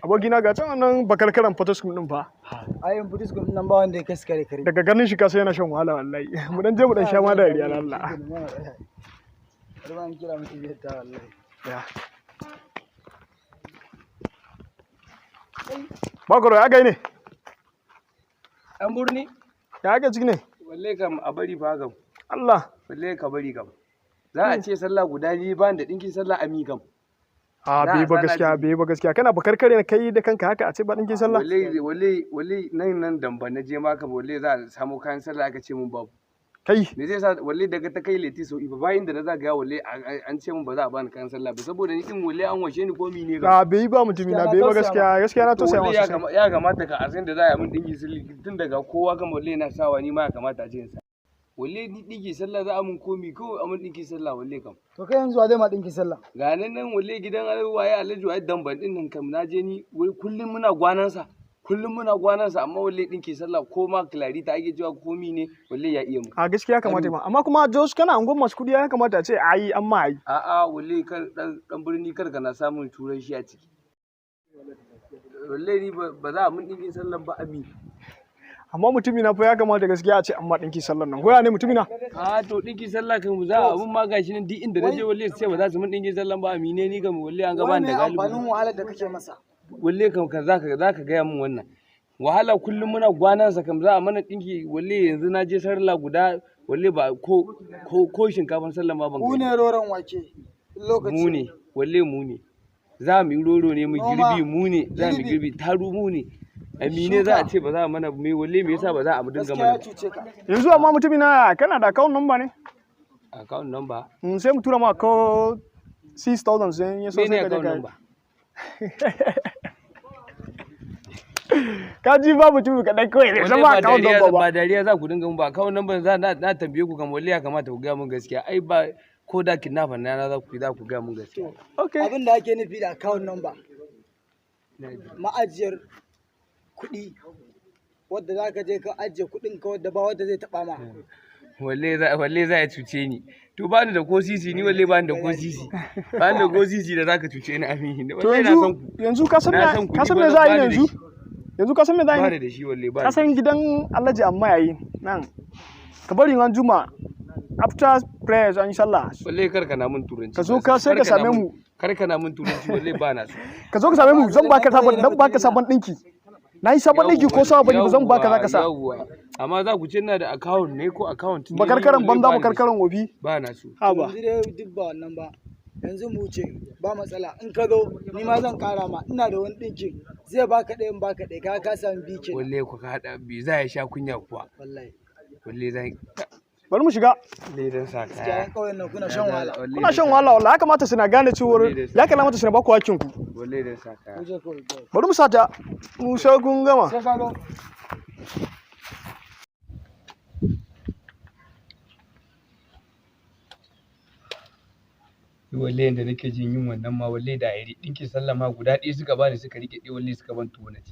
abokina ga can nan bakarkaran photoscope din fa ayin photoscope nan ba wanda ya kai kare kare daga ganin shi ka sai yana shan wahala wallahi mu dan je mu dan sha ma da riya Allah ruwan kira mutum ya ta wallahi ya bakoro ya gai ne an burni ya ga ciki ne wallahi kam a bari fa kam Allah wallahi ka bari kam za a ce sallah guda biyu ba da dinkin sallah ami kam bai ba gaskiya kana bakarkare ne kai da kanka haka a ce ba dinkin sallah wallahi nan damba na je maka wallahi za a samu kayan sallah aka ce mun babu kai me zai sa wallahi daga ta kai leti sau iba bayan da na zagaya wallahi an ce mun ba za a bani kayan sallah ba saboda ni din wallahi an washe ni ko mine ga bai ba mutumi na bai ba gaskiya na to sai masa ya kamata ka asin da za a yi mun dinki sallah tun daga kowa kan wallahi na sawa ni ma ya kamata a ce sa wallahi ni dinki sallah za a mun komi kawai a mun dinki sallah wallahi kam to kai yanzu a zai ma dinki sallah ga nan wallahi gidan waye Alhaji waye damban din nan kam na je ni kullum muna gwanansa amma wallahi dinki sallah ko ma clarity ake cewa komi ne wallahi ya iya mu a gaskiya kamata ma amma kuma Jos kana angon masu kudi ya kamata a ce ayi amma ayi a'a wallahi kar dan birni kar kana samun turan shi a ciki wallahi ba za a mun dinki sallah ba abi amma mutumi na fa ya kamata gaskiya a ce amma dinki sallar nan goya ne mutumi na a to dinki sallah kan za a abun ma gashi nan duk inda naje wallahi sai ba za su mun dinki sallah ba amine ni kam wallahi an gaban da galibi amfanin wahalar da kake masa wallahi kam ka zaka ga mun wannan wahala kullum muna gwanan sa kam za a mana dinki wallahi yanzu na je sarla guda wallahi ba ko shinkafan sallah ma ban ku ne roron wake lokaci mu ne wallahi mu ne za mu yi roro ne mu girbi mu ne za mu girbi taru mu ne amine za a ce ba za a mana me walle me yasa ba za a mu dinga mana yanzu amma mutumi na kana da account number ne account number sai mu tura ma ko 6000 sai ya so sai ka number ka ji ba mutumi ka dai kawai sai ma account number ba dariya za ku dinga mu ba account number za na tambaye ku kan walle ya kamata ku ga mun gaskiya ai ba ko da kidnapper na za ku ga mun gaskiya okay abin da ake nufi da account number ma'ajiyar kuɗi wadda za ka je ka ajiye kuɗin ka wadda ba wadda zai taɓa ma. Walle za ya cuce ni. To ba ni da ko sisi ni walle ba ni da ko sisi. Ba ni da ko sisi da za ka cuce ni amin. To yanzu ka san me za a yi yanzu? Yanzu ka san me za a yi? Ba da shi walle ba. Ka san gidan Alhaji amma yayi nan. Ka bari ran juma after prayers an sallah. Walle kar ka na mun turanci. Ka zo ka sai ka same mu. Kar ka na mun turanci walle ba na so. Ka zo ka same mu zan baka sabon dinki. Na yi sabon ɗinki ko sabon bane ba zan baka za ka sa. Amma za ku ce ina da account ne ko account ne. Bakarkaran banza bakarkaran wofi. Ba na so. Ha ba. Yanzu dai duk ba wannan ba. Yanzu mu wuce ba matsala in ka zo ni ma zan kara ma ina da wani ɗinkin zai baka ɗaya in baka ɗaya ka samu bi ke. Wallahi ku ka haɗa bi za ya sha kunya kuwa. Wallahi. Wallahi zai. Bari mu shiga. Ledan sa kaya. Gaskiya kawai nan kuna shan wahala. Kuna shan wahala wallahi ya kamata suna gane cewa ya kamata suna ba ku hakkin ku. Wallahi dan sa kaya. Bari mu sata. Mu sha kun gama. Wallahi da nake jin yin wannan ma wallahi da iri dinki sallama guda ɗaya suka bani suka rike ɗaya wallahi suka ban tuwo na ci.